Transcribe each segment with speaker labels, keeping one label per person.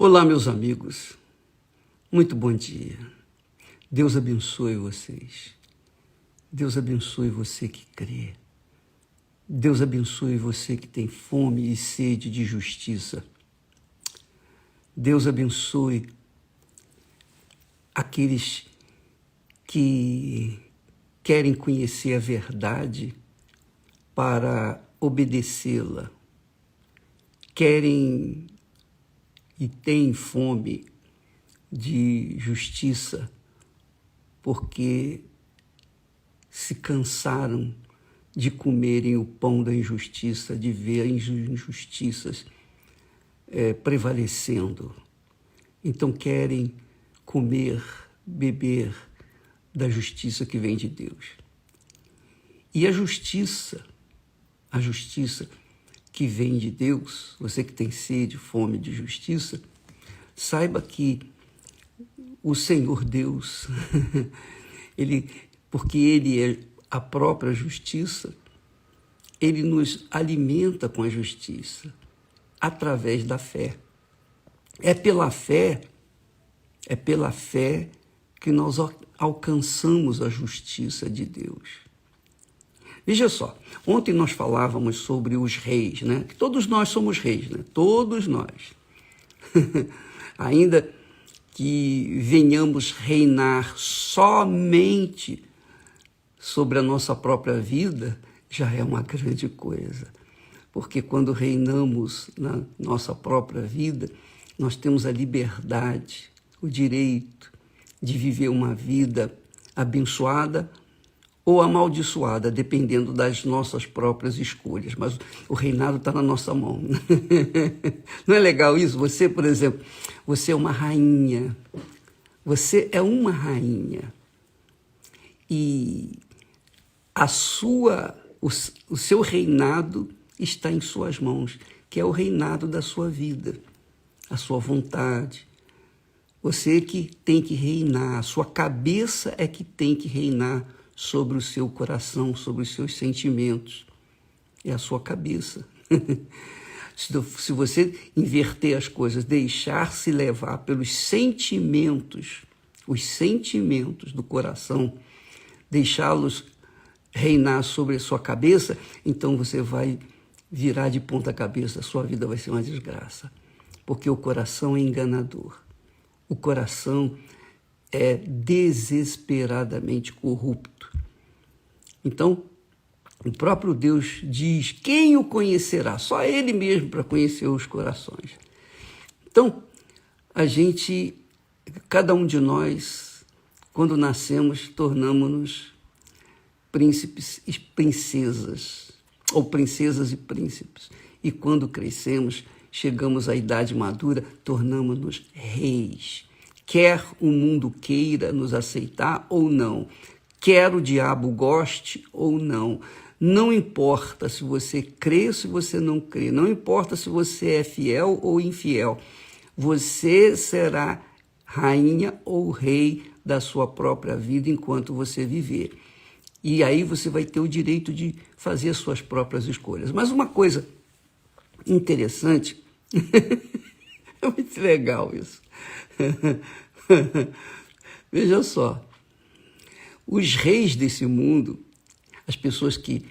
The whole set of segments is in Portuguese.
Speaker 1: Olá, meus amigos. Muito bom dia. Deus abençoe vocês. Deus abençoe você que crê. Deus abençoe você que tem fome e sede de justiça. Deus abençoe aqueles que querem conhecer a verdade para obedecê-la. Querem e têm fome de justiça porque se cansaram de comerem o pão da injustiça, de ver as injustiças prevalecendo. Então querem comer, beber da justiça que vem de Deus. E a justiça que vem de Deus, você que tem sede, fome de justiça, saiba que o Senhor Deus, porque Ele é a própria justiça, Ele nos alimenta com a justiça através da fé. É pela fé que nós alcançamos a justiça de Deus. Veja só, ontem nós falávamos sobre os reis, né? Que todos nós somos reis, né? Todos nós. Ainda que venhamos reinar somente sobre a nossa própria vida, já é uma grande coisa. Porque quando reinamos na nossa própria vida, nós temos a liberdade, o direito de viver uma vida abençoada ou amaldiçoada, dependendo das nossas próprias escolhas. Mas o reinado está na nossa mão. Não é legal isso? Você, por exemplo, você é uma rainha. Você é uma rainha. E o seu reinado está em suas mãos, que é o reinado da sua vida, a sua vontade. Você que tem que reinar, a sua cabeça é que tem que reinar sobre o seu coração, sobre os seus sentimentos. É a sua cabeça. Se você inverter as coisas, deixar-se levar pelos sentimentos, os sentimentos do coração, deixá-los reinar sobre a sua cabeça, então você vai virar de ponta cabeça, a sua vida vai ser uma desgraça. Porque o coração é enganador. O coração é desesperadamente corrupto. Então, o próprio Deus diz, quem o conhecerá? Só Ele mesmo para conhecer os corações. Então, cada um de nós, quando nascemos, tornamos-nos príncipes e princesas, ou princesas e príncipes. E quando crescemos, chegamos à idade madura, tornamos-nos reis. Quer o mundo queira nos aceitar ou não, quer o diabo goste ou não, não importa se você crê ou se você não crê, não importa se você é fiel ou infiel, você será rainha ou rei da sua própria vida enquanto você viver. E aí você vai ter o direito de fazer as suas próprias escolhas. Mas uma coisa interessante, é muito legal isso. Veja só, os reis desse mundo, as pessoas que,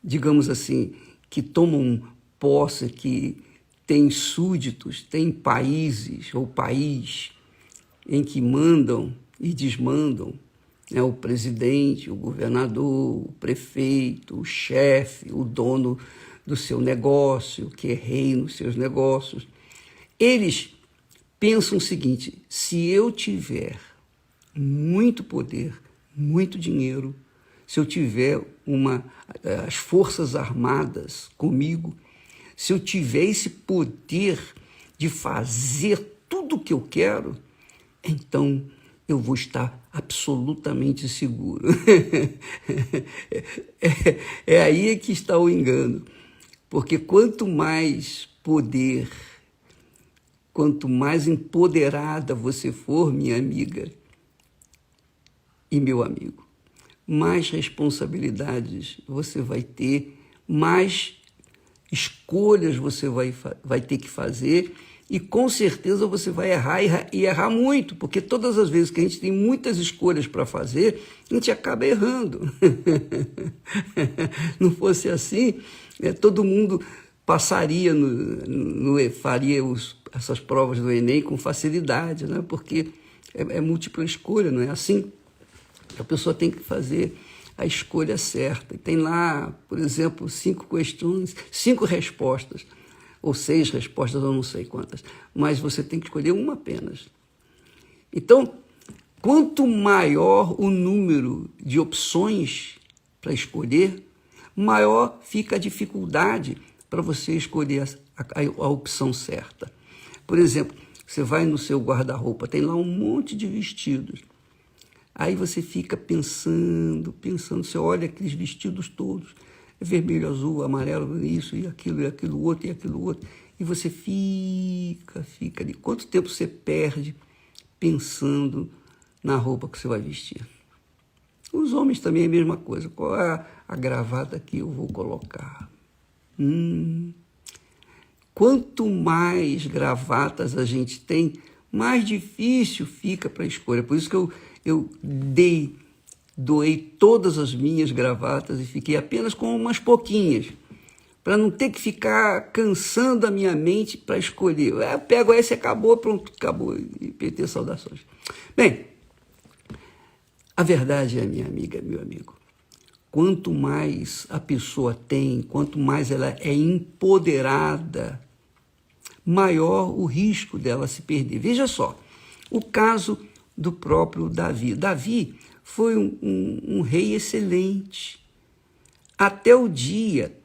Speaker 1: digamos assim, que tomam posse, que têm súditos, têm países ou país em que mandam e desmandam, né, o presidente, o governador, o prefeito, o chefe, o dono do seu negócio, que é rei nos seus negócios. Eles pensam o seguinte, se eu tiver muito poder, muito dinheiro, se eu tiver as forças armadas comigo, se eu tiver esse poder de fazer tudo o que eu quero, então eu vou estar absolutamente seguro. É aí que está o engano. Porque quanto mais poder, quanto mais empoderada você for, minha amiga e meu amigo, mais responsabilidades você vai ter, mais escolhas você vai ter que fazer E com certeza você vai errar e errar muito, porque todas as vezes que a gente tem muitas escolhas para fazer, a gente acaba errando. Não fosse assim, todo mundo passaria, faria essas provas do Enem com facilidade, né? Porque é múltipla escolha, não é assim? A pessoa tem que fazer a escolha certa. E tem lá, por exemplo, 5 questões, 5 respostas, ou 6 respostas, eu não sei quantas, mas você tem que escolher uma apenas. Então, quanto maior o número de opções para escolher, maior fica a dificuldade para você escolher a opção certa. Por exemplo, você vai no seu guarda-roupa, tem lá um monte de vestidos. Aí você fica pensando, você olha aqueles vestidos todos, vermelho, azul, amarelo, isso e aquilo outro, e você fica ali. Quanto tempo você perde pensando na roupa que você vai vestir? Os homens também é a mesma coisa. Qual é a gravata que eu vou colocar? Quanto mais gravatas a gente tem, mais difícil fica para a escolha. Por isso que eu doei todas as minhas gravatas e fiquei apenas com umas pouquinhas, para não ter que ficar cansando a minha mente para escolher. Eu pego esse, acabou, pronto, acabou, e PT saudações. Bem, a verdade é, minha amiga, meu amigo, quanto mais a pessoa tem, quanto mais ela é empoderada, maior o risco dela se perder. Veja só, o caso do próprio Davi. Davi foi um rei excelente, até o dia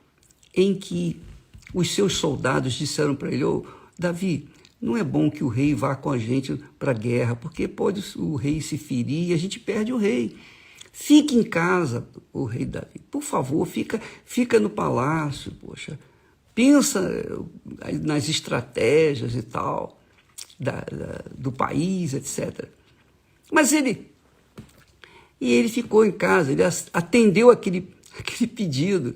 Speaker 1: em que os seus soldados disseram para ele: Davi, não é bom que o rei vá com a gente para a guerra, porque pode o rei se ferir e a gente perde o rei. Fique em casa, o rei Davi, por favor, fica no palácio, poxa, pensa nas estratégias e tal, do país, etc. Mas ele ficou em casa, ele atendeu aquele pedido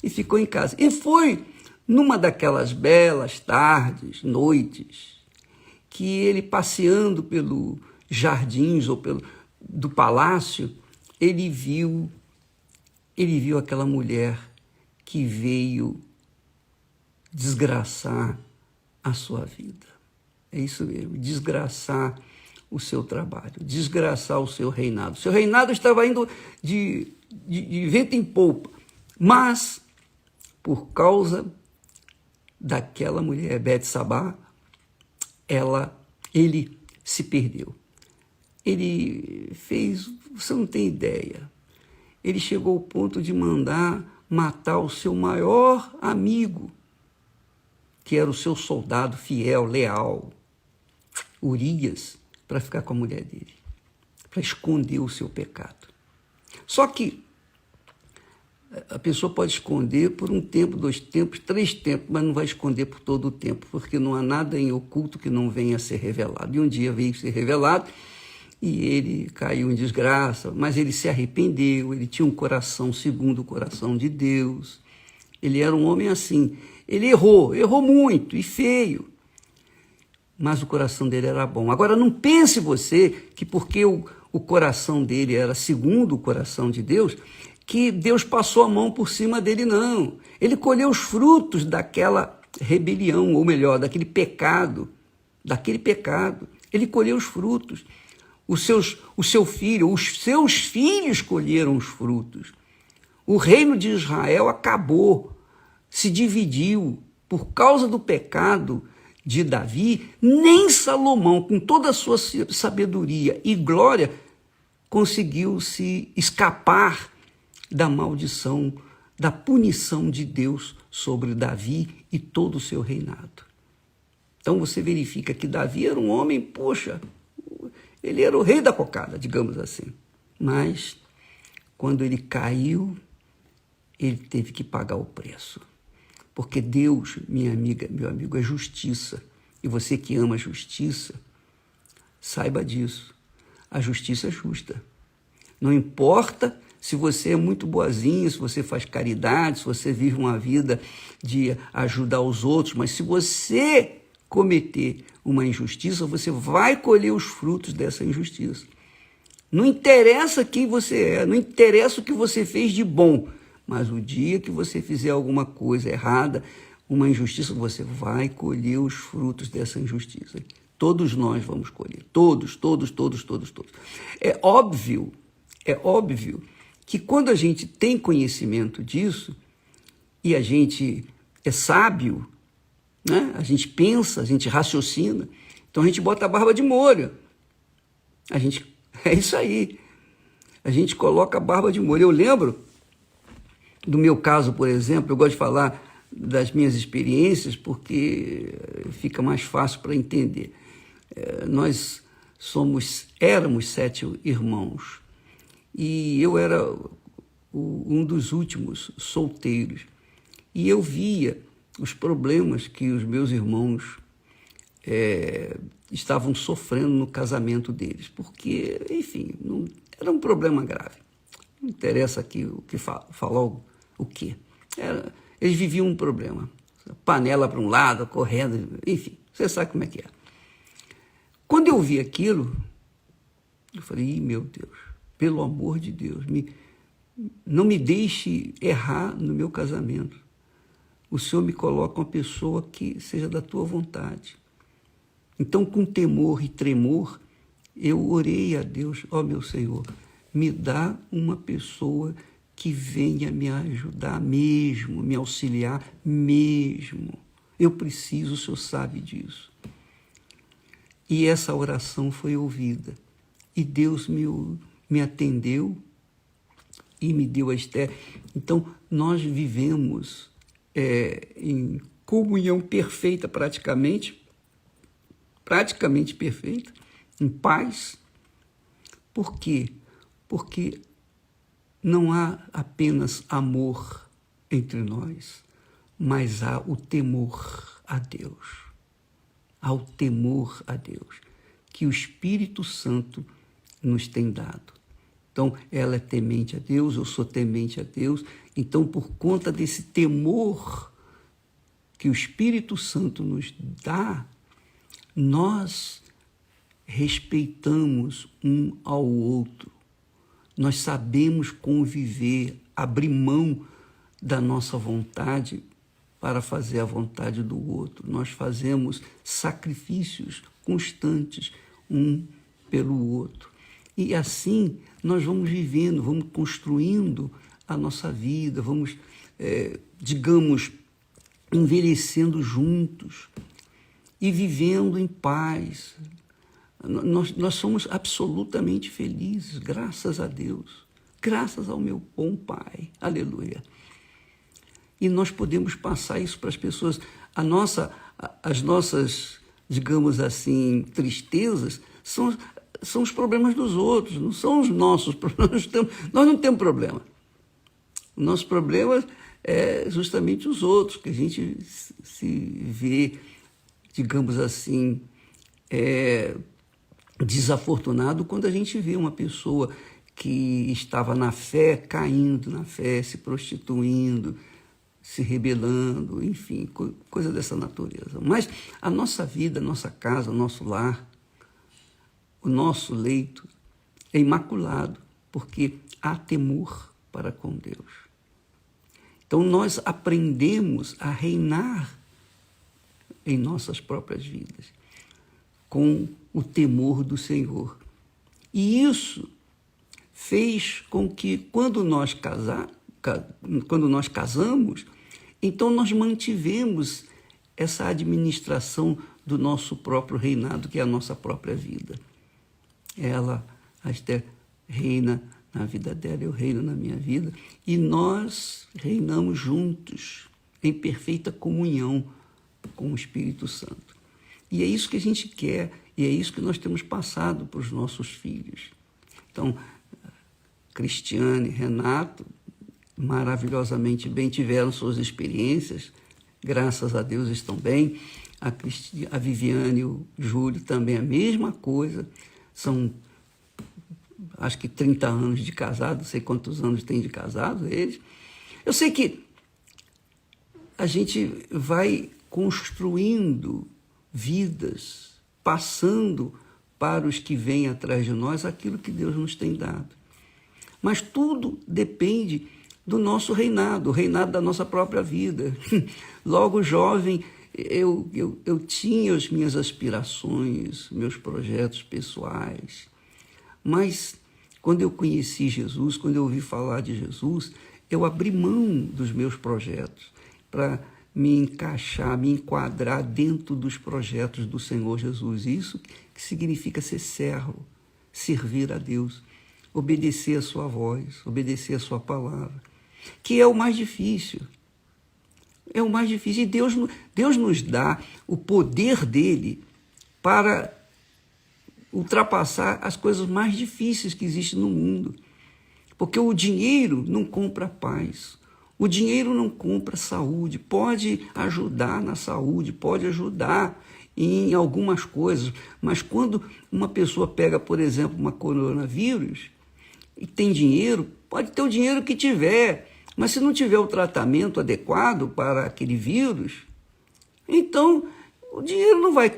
Speaker 1: e ficou em casa. E foi numa daquelas belas tardes, noites, que ele, passeando pelos jardins ou do palácio, ele viu aquela mulher que veio desgraçar a sua vida. É isso mesmo, desgraçar o seu trabalho, desgraçar o seu reinado. Seu reinado estava indo de vento em polpa, mas por causa daquela mulher, Betsabá, ele se perdeu. Ele fez, você não tem ideia, ele chegou ao ponto de mandar matar o seu maior amigo, que era o seu soldado fiel, leal, Urias, para ficar com a mulher dele, para esconder o seu pecado. Só que a pessoa pode esconder por um tempo, 2 tempos, 3 tempos, mas não vai esconder por todo o tempo, porque não há nada em oculto que não venha a ser revelado. E um dia veio ser revelado e ele caiu em desgraça, mas ele se arrependeu, ele tinha um coração segundo o coração de Deus. Ele era um homem assim. Ele errou muito e feio, mas o coração dele era bom. Agora, não pense você que porque o coração dele era segundo o coração de Deus, que Deus passou a mão por cima dele, não. Ele colheu os frutos daquela rebelião, ou melhor, daquele pecado. Ele colheu os frutos. Os seus filhos colheram os frutos. O reino de Israel acabou, se dividiu por causa do pecado de Davi. Nem Salomão, com toda a sua sabedoria e glória, conseguiu se escapar da maldição, da punição de Deus sobre Davi e todo o seu reinado. Então você verifica que Davi era um homem, poxa, ele era o rei da cocada, digamos assim. Mas, quando ele caiu, ele teve que pagar o preço. Porque Deus, minha amiga, meu amigo, é justiça. E você que ama a justiça, saiba disso. A justiça é justa. Não importa se você é muito boazinha, se você faz caridade, se você vive uma vida de ajudar os outros, mas se você cometer uma injustiça, você vai colher os frutos dessa injustiça. Não interessa quem você é, não interessa o que você fez de bom, mas o dia que você fizer alguma coisa errada, uma injustiça, você vai colher os frutos dessa injustiça. Todos nós vamos colher, todos. É óbvio que quando a gente tem conhecimento disso, e a gente é sábio, né? A gente pensa, a gente raciocina, então a gente bota a barba de molho. É isso aí. A gente coloca a barba de molho. Eu lembro do meu caso, por exemplo, eu gosto de falar das minhas experiências porque fica mais fácil para entender. Nós éramos 7 irmãos e eu era um dos últimos solteiros. E eu via os problemas que os meus irmãos estavam sofrendo no casamento deles, porque, enfim, não, era um problema grave. Não interessa aqui o que falar o quê. Eles viviam um problema. Panela para um lado, correndo, enfim, você sabe como é que é. Quando eu vi aquilo, eu falei, meu Deus, pelo amor de Deus, não me deixe errar no meu casamento. O Senhor me coloca uma pessoa que seja da tua vontade. Então, com temor e tremor, eu orei a Deus, ó meu Senhor, me dá uma pessoa que venha me ajudar mesmo, me auxiliar mesmo. Eu preciso, o Senhor sabe disso. E essa oração foi ouvida. E Deus me atendeu e me deu a Esther. Então, nós vivemos em comunhão perfeita, praticamente perfeita, em paz. Por quê? Porque não há apenas amor entre nós, mas há o temor a Deus. Há o temor a Deus, que o Espírito Santo nos tem dado. Então, ela é temente a Deus, eu sou temente a Deus. Então, por conta desse temor que o Espírito Santo nos dá, nós respeitamos um ao outro. Nós sabemos conviver, abrir mão da nossa vontade para fazer a vontade do outro. Nós fazemos sacrifícios constantes um pelo outro. E assim nós vamos vivendo, vamos construindo a nossa vida, vamos, digamos, envelhecendo juntos e vivendo em paz. Nós somos absolutamente felizes, graças a Deus, graças ao meu bom Pai, aleluia. E nós podemos passar isso para as pessoas. As nossas, digamos assim, tristezas são os problemas dos outros, não são os nossos problemas. Nós não temos problema. O nosso problema é justamente os outros, que a gente se vê, digamos assim, desafortunado quando a gente vê uma pessoa que estava na fé, caindo na fé, se prostituindo, se rebelando, enfim, coisa dessa natureza. Mas a nossa vida, a nossa casa, o nosso lar, o nosso leito é imaculado, porque há temor para com Deus. Então nós aprendemos a reinar em nossas próprias vidas, com o temor do Senhor. E isso fez com que, quando nós casamos, então nós mantivemos essa administração do nosso próprio reinado, que é a nossa própria vida. Ela, a Esther, reina na vida dela, eu reino na minha vida, e nós reinamos juntos, em perfeita comunhão com o Espírito Santo. E é isso que a gente quer, e é isso que nós temos passado para os nossos filhos. Então, Cristiane, Renato, maravilhosamente bem, tiveram suas experiências, graças a Deus estão bem. A Viviane e o Júlio também a mesma coisa, são acho que 30 anos de casado, não sei quantos anos tem de casado eles. Eu sei que a gente vai construindo vidas, passando para os que vêm atrás de nós aquilo que Deus nos tem dado. Mas tudo depende do nosso reinado, o reinado da nossa própria vida. Logo jovem, eu tinha as minhas aspirações, meus projetos pessoais, mas quando eu conheci Jesus, quando eu ouvi falar de Jesus, eu abri mão dos meus projetos para me encaixar, me enquadrar dentro dos projetos do Senhor Jesus. Isso que significa ser servo, servir a Deus, obedecer a sua voz, obedecer a sua palavra, que é o mais difícil. É o mais difícil. E Deus nos dá o poder dele para ultrapassar as coisas mais difíceis que existem no mundo. Porque o dinheiro não compra paz. O dinheiro não compra saúde. Pode ajudar na saúde, pode ajudar em algumas coisas. Mas quando uma pessoa pega, por exemplo, uma coronavírus e tem dinheiro, pode ter o dinheiro que tiver, mas se não tiver o tratamento adequado para aquele vírus, então o dinheiro não vai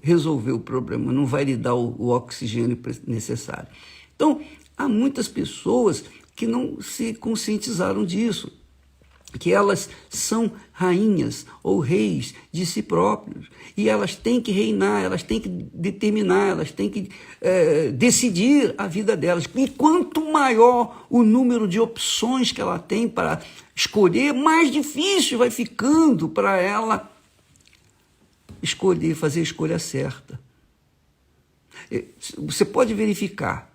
Speaker 1: resolver o problema, não vai lhe dar o oxigênio necessário. Então, há muitas pessoas que não se conscientizaram disso, que elas são rainhas ou reis de si próprios, e elas têm que reinar, elas têm que determinar, elas têm que decidir a vida delas. E quanto maior o número de opções que ela tem para escolher, mais difícil vai ficando para ela escolher, fazer a escolha certa. Você pode verificar,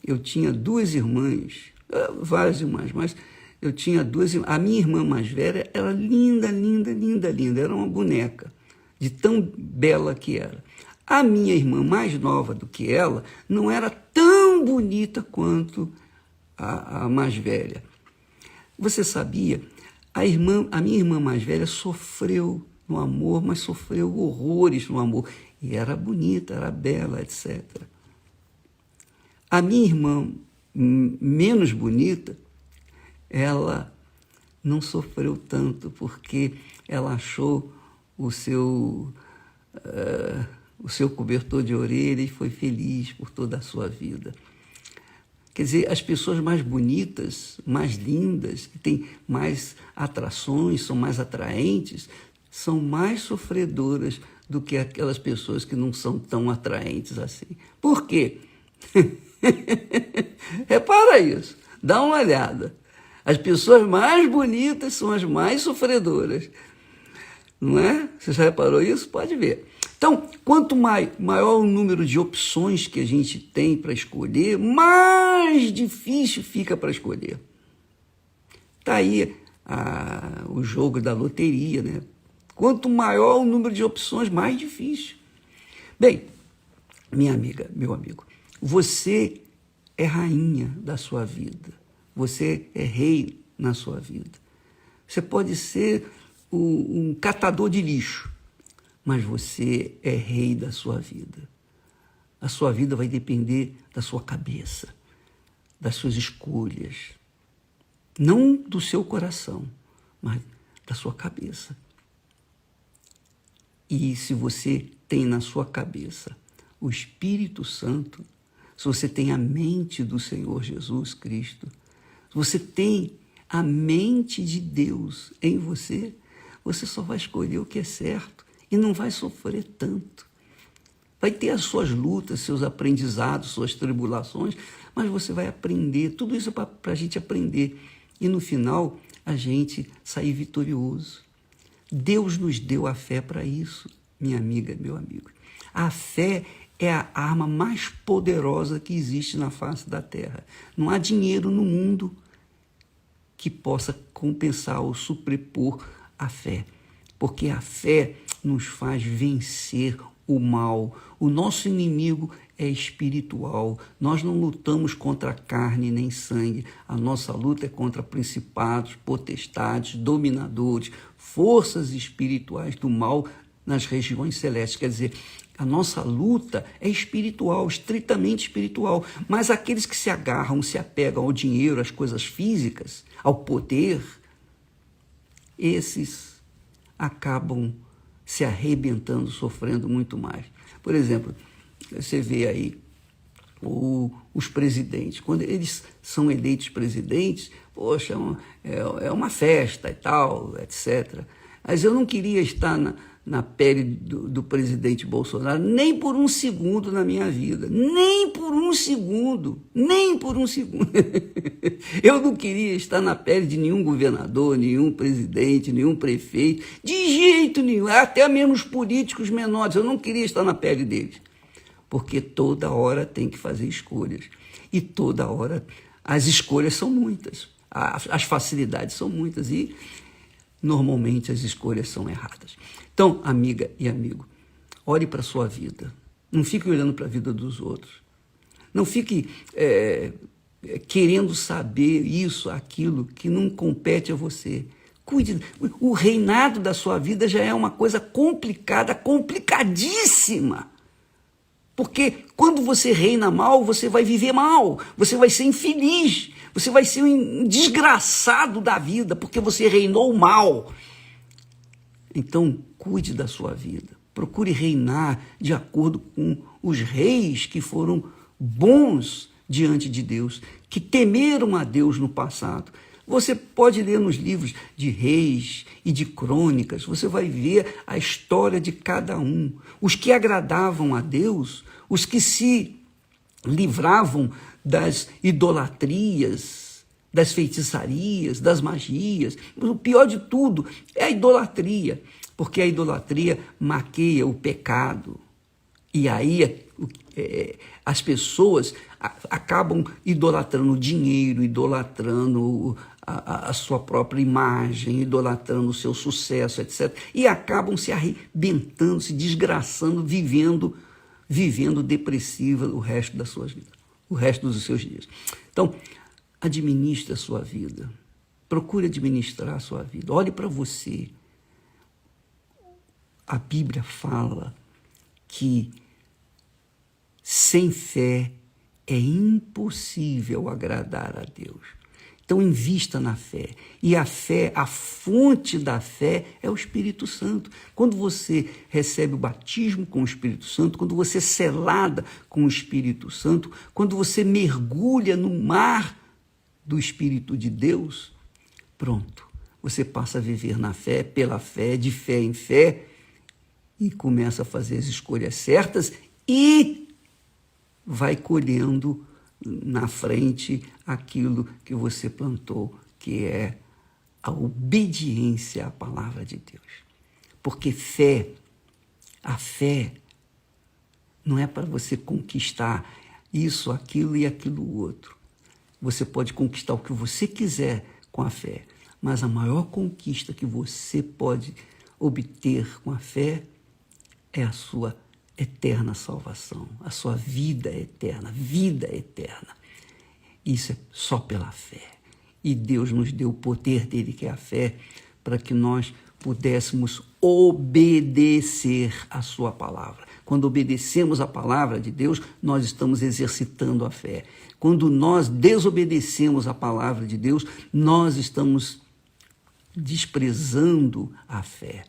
Speaker 1: eu tinha duas irmãs, várias irmãs, mas eu tinha duas irmãs. A minha irmã mais velha era linda, linda, linda, linda, era uma boneca, de tão bela que era. A minha irmã mais nova do que ela não era tão bonita quanto a mais velha. Você sabia? A minha irmã mais velha sofreu no amor, mas sofreu horrores no amor. E era bonita, era bela, etc. A minha irmã menos bonita, ela não sofreu tanto, porque ela achou o seu cobertor de orelha e foi feliz por toda a sua vida. Quer dizer, as pessoas mais bonitas, mais lindas, que têm mais atrações, são mais atraentes, são mais sofredoras do que aquelas pessoas que não são tão atraentes assim. Por quê? Repara isso, dá uma olhada. As pessoas mais bonitas são as mais sofredoras. Não é? Você já reparou isso? Pode ver. Então, quanto maior o número de opções que a gente tem para escolher, mais difícil fica para escolher. Está aí o jogo da loteria, né? Quanto maior o número de opções, mais difícil. Bem, minha amiga, meu amigo, você é rainha da sua vida. Você é rei na sua vida. Você pode ser um catador de lixo, mas você é rei da sua vida. A sua vida vai depender da sua cabeça, das suas escolhas. Não do seu coração, mas da sua cabeça. E se você tem na sua cabeça o Espírito Santo, se você tem a mente do Senhor Jesus Cristo, se você tem a mente de Deus em você, você só vai escolher o que é certo e não vai sofrer tanto. Vai ter as suas lutas, seus aprendizados, suas tribulações, mas você vai aprender. Tudo isso é para a gente aprender. E no final, a gente sair vitorioso. Deus nos deu a fé para isso, minha amiga, meu amigo. A fé é a arma mais poderosa que existe na face da terra. Não há dinheiro no mundo que possa compensar ou sobrepor a fé, porque a fé nos faz vencer o mal. O nosso inimigo é espiritual. Nós não lutamos contra carne nem sangue. A nossa luta é contra principados, potestades, dominadores, forças espirituais do mal nas regiões celestes. Quer dizer, a nossa luta é espiritual, estritamente espiritual. Mas aqueles que se agarram, se apegam ao dinheiro, às coisas físicas, ao poder, esses acabam se arrebentando, sofrendo muito mais. Por exemplo, você vê aí os presidentes, quando eles são eleitos presidentes, poxa, é uma festa e tal, etc. Mas eu não queria estar na pele do presidente Bolsonaro nem por um segundo na minha vida, nem por um segundo, nem por um segundo. Eu não queria estar na pele de nenhum governador, nenhum presidente, nenhum prefeito, de jeito nenhum, até mesmo os políticos menores, eu não queria estar na pele deles, porque toda hora tem que fazer escolhas, e toda hora as escolhas são muitas, as facilidades são muitas, e normalmente as escolhas são erradas. Então, amiga e amigo, olhe para a sua vida. Não fique olhando para a vida dos outros. Não fique querendo saber isso, aquilo que não compete a você. Cuide. O reinado da sua vida já é uma coisa complicada, complicadíssima. Porque quando você reina mal, você vai viver mal, você vai ser infeliz, você vai ser um desgraçado da vida, porque você reinou mal. Então, cuide da sua vida, procure reinar de acordo com os reis que foram bons diante de Deus, que temeram a Deus no passado. Você pode ler nos livros de reis e de crônicas, você vai ver a história de cada um. Os que agradavam a Deus, os que se livravam das idolatrias, das feitiçarias, das magias. O pior de tudo é a idolatria, porque a idolatria maqueia o pecado. E aí as pessoas acabam idolatrando o dinheiro, idolatrando a sua própria imagem, idolatrando o seu sucesso, etc. E acabam se arrebentando, se desgraçando, vivendo depressiva o resto das suas vidas, o resto dos seus dias. Então, administre a sua vida, procure administrar a sua vida, olhe para você. A Bíblia fala que sem fé é impossível agradar a Deus. Então, invista na fé. E a fé, a fonte da fé é o Espírito Santo. Quando você recebe o batismo com o Espírito Santo, quando você é selada com o Espírito Santo, quando você mergulha no mar do Espírito de Deus, pronto. Você passa a viver na fé, pela fé, de fé em fé, e começa a fazer as escolhas certas e vai colhendo na frente aquilo que você plantou, que é a obediência à palavra de Deus. Porque a fé não é para você conquistar isso, aquilo e aquilo outro. Você pode conquistar o que você quiser com a fé, mas a maior conquista que você pode obter com a fé é a sua eterna salvação, a sua vida eterna, vida eterna. Isso é só pela fé. E Deus nos deu o poder dele, que é a fé, para que nós pudéssemos obedecer a sua palavra. Quando obedecemos a palavra de Deus, nós estamos exercitando a fé. Quando nós desobedecemos a palavra de Deus, nós estamos desprezando a fé.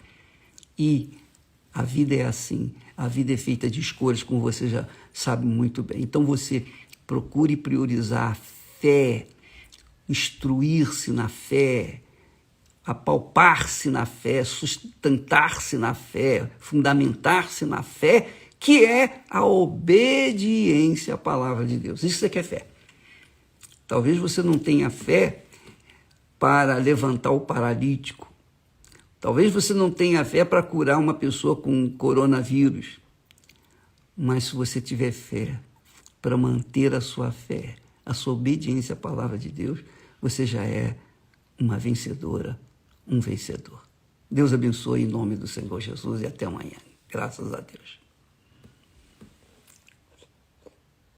Speaker 1: E a vida é assim, a vida é feita de escolhas, como você já sabe muito bem. Então você procure priorizar a fé, instruir-se na fé, apalpar-se na fé, sustentar-se na fé, fundamentar-se na fé, que é a obediência à palavra de Deus. Isso é que é fé. Talvez você não tenha fé para levantar o paralítico. Talvez você não tenha fé para curar uma pessoa com coronavírus. Mas se você tiver fé para manter a sua fé, a sua obediência à palavra de Deus, você já é uma vencedora, um vencedor. Deus abençoe em nome do Senhor Jesus e até amanhã. Graças a Deus.